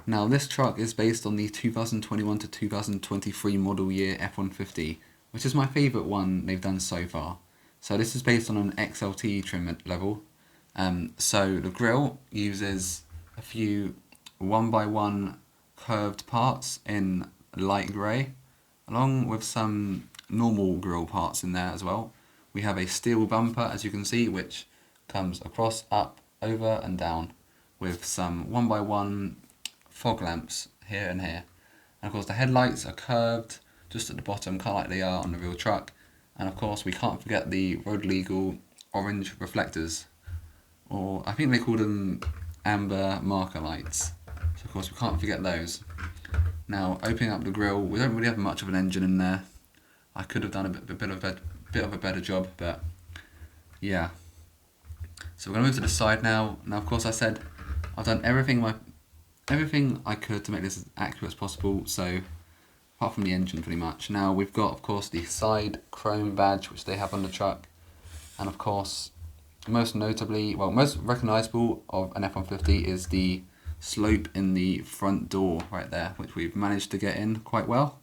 Now this truck is based on the 2021 to 2023 model year F150, which is my favourite one they've done so far. So this is based on an XLT trim level. So the grille uses a few 1x1 curved parts in light grey, along with some normal grille parts in there as well. We have a steel bumper, as you can see, which comes across, up, over and down, with some 1x1 fog lamps here and here. And of course the headlights are curved just at the bottom, kind of like they are on the real truck. And of course we can't forget the road legal orange reflectors, or I think they call them amber marker lights. So of course we can't forget those. Now opening up the grille, we don't really have much of an engine in there. I could have done a bit of a better job, but yeah. So we're going to move to the side now. Now of course I said I've done everything I could to make this as accurate as possible, so apart from the engine pretty much. Now we've got of course the side chrome badge which they have on the truck, and of course most notably, well most recognisable of an F150 is the slope in the front door right there, which we've managed to get in quite well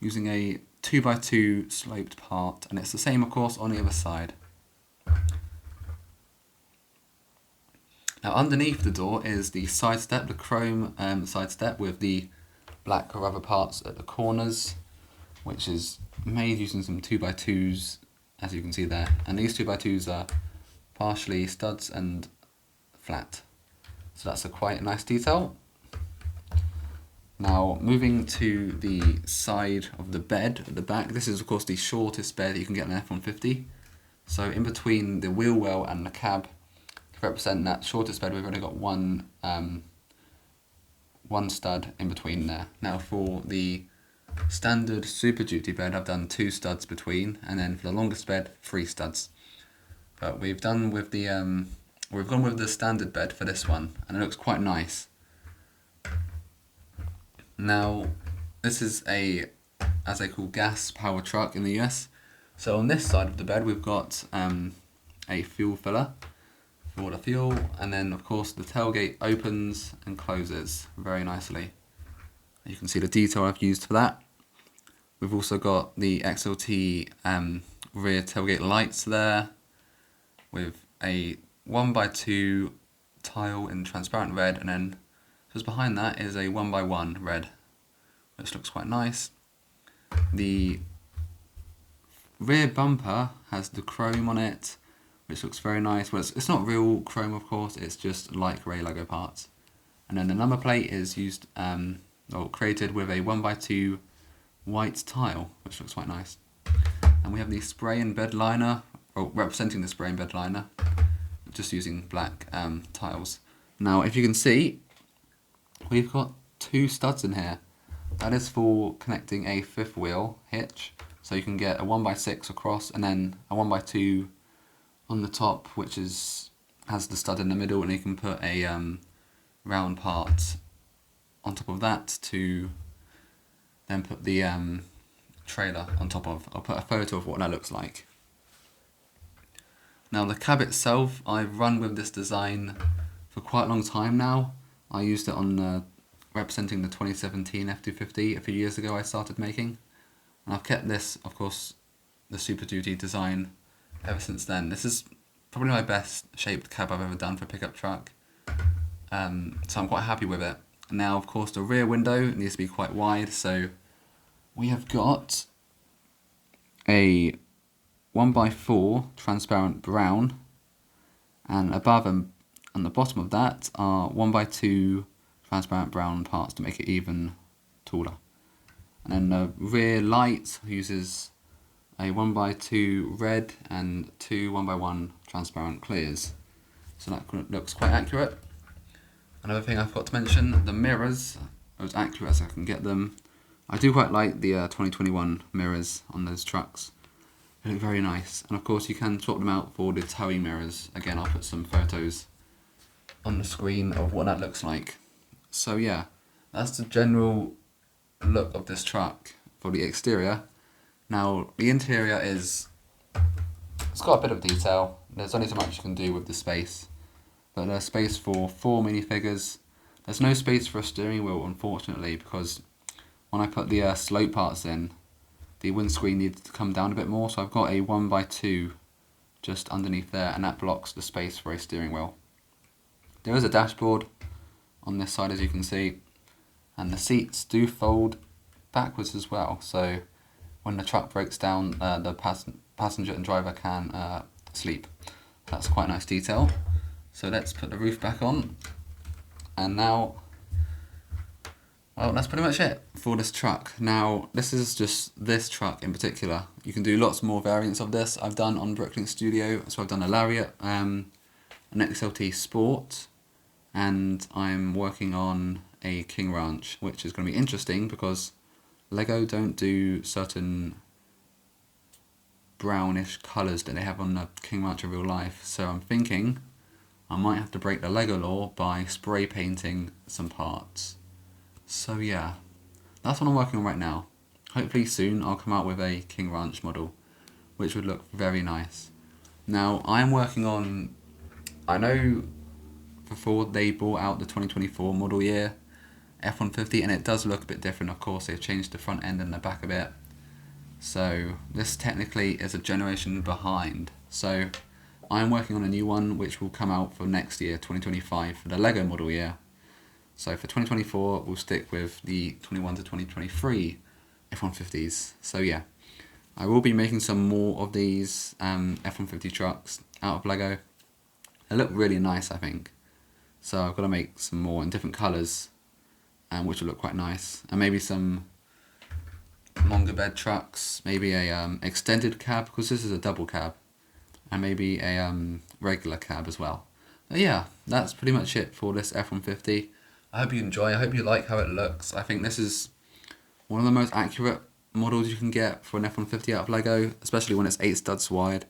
using a 2x2 sloped part, and it's the same of course on the other side. Now underneath the door is the side step, the chrome side step with the black rubber parts at the corners, which is made using some 2x2s, as you can see there. And these 2x2s are partially studs and flat. So that's a quite nice detail. Now moving to the side of the bed at the back, this is of course the shortest bed that you can get in an F150. So in between the wheel well and the cab, to represent that shortest bed, we've only got one stud in between there. Now for the standard Super Duty bed, I've done 2 studs between, and then for the longest bed, 3 studs. But we've gone with the standard bed for this one, and it looks quite nice. Now this is as they call gas powered truck in the US. So on this side of the bed we've got a fuel filler for the fuel, and then of course the tailgate opens and closes very nicely. You can see the detail I've used for that. We've also got the XLT rear tailgate lights there with a 1x2 tile in transparent red, and then just behind that is a 1x1 red, which looks quite nice. The rear bumper has the chrome on it, which looks very nice. Well, it's not real chrome of course, it's just light grey Lego parts. And then the number plate is used, created with a 1x2 white tile, which looks quite nice. And we have the spray and bed liner, or representing the spray and bed liner, just using black tiles. Now if you can see, we've got 2 studs in here. That is for connecting a 5th wheel hitch, so you can get a 1x6 across and then a 1x2 on the top, which has the stud in the middle, and you can put a round part on top of that to then put the trailer on top of. I'll put a photo of what that looks like. Now the cab itself, I've run with this design for quite a long time now. I used it on representing the 2017 F250 a few years ago I started making, and I've kept this, of course, the Super Duty design ever since then. This is probably my best shaped cab I've ever done for a pickup truck, so I'm quite happy with it. Now of course the rear window needs to be quite wide, so we have got a 1x4 transparent brown, and above and the bottom of that are 1x2 transparent brown parts to make it even taller. And then the rear light uses a 1x2 red and 2 1x1 transparent clears, so that looks quite accurate. Another thing I forgot to mention, the mirrors are as accurate as I can get them. I do quite like the 2021 mirrors on those trucks. They look very nice, and of course you can swap them out for the towing mirrors. Again, I'll put some photos on the screen of what that looks like. So yeah, that's the general look of this truck for the exterior. Now the interior it's got a bit of detail. There's only so much you can do with the space, but there's space for 4 minifigures. There's no space for a steering wheel, unfortunately, because when I put the slope parts in, the windscreen needed to come down a bit more, so I've got a 1x2 just underneath there, and that blocks the space for a steering wheel. There is a dashboard on this side, as you can see, and the seats do fold backwards as well, so when the truck breaks down, the passenger and driver can sleep. That's quite a nice detail. So let's put the roof back on, and now, well, that's pretty much it for this truck. Now, this is just this truck in particular. You can do lots more variants of this. I've done on Bricklink Studio, so I've done a Lariat, an XLT Sport, and I'm working on a King Ranch, which is going to be interesting because Lego don't do certain brownish colours that they have on the King Ranch in real life. So I'm thinking I might have to break the Lego law by spray painting some parts. So yeah, that's what I'm working on right now. Hopefully soon I'll come out with a King Ranch model, which would look very nice. Now I'm working on, I know for Ford they brought out the 2024 model year F150, and it does look a bit different. Of course, they've changed the front end and the back a bit. So this technically is a generation behind. So I'm working on a new one which will come out for next year, 2025, for the Lego model year. So for 2024, we'll stick with the 21 to 2023 F150s. So yeah, I will be making some more of these F150 trucks out of Lego. They look really nice, I think. So I've got to make some more in different colours, which will look quite nice. And maybe some longer bed trucks, maybe a extended cab, because this is a double cab, and maybe a regular cab as well. But yeah, that's pretty much it for this F150. I hope you enjoy, I hope you like how it looks. I think this is one of the most accurate models you can get for an F150 out of Lego, especially when it's 8 studs wide.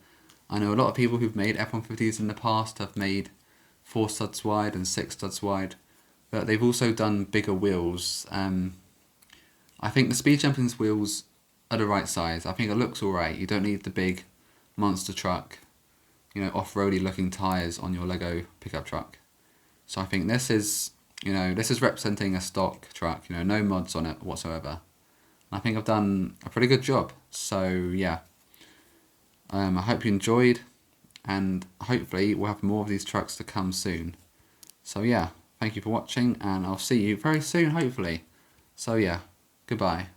I know a lot of people who've made F150s in the past have made 4 studs wide and 6 studs wide, but they've also done bigger wheels. I think the Speed Champions wheels are the right size. I think it looks alright. You don't need the big monster truck, you know, off-roady looking tyres on your Lego pickup truck. So I think this is, you know, this is representing a stock truck, you know, no mods on it whatsoever. I think I've done a pretty good job. So yeah, I hope you enjoyed, and hopefully we'll have more of these trucks to come soon. So yeah, thank you for watching, and I'll see you very soon, hopefully. So yeah, goodbye.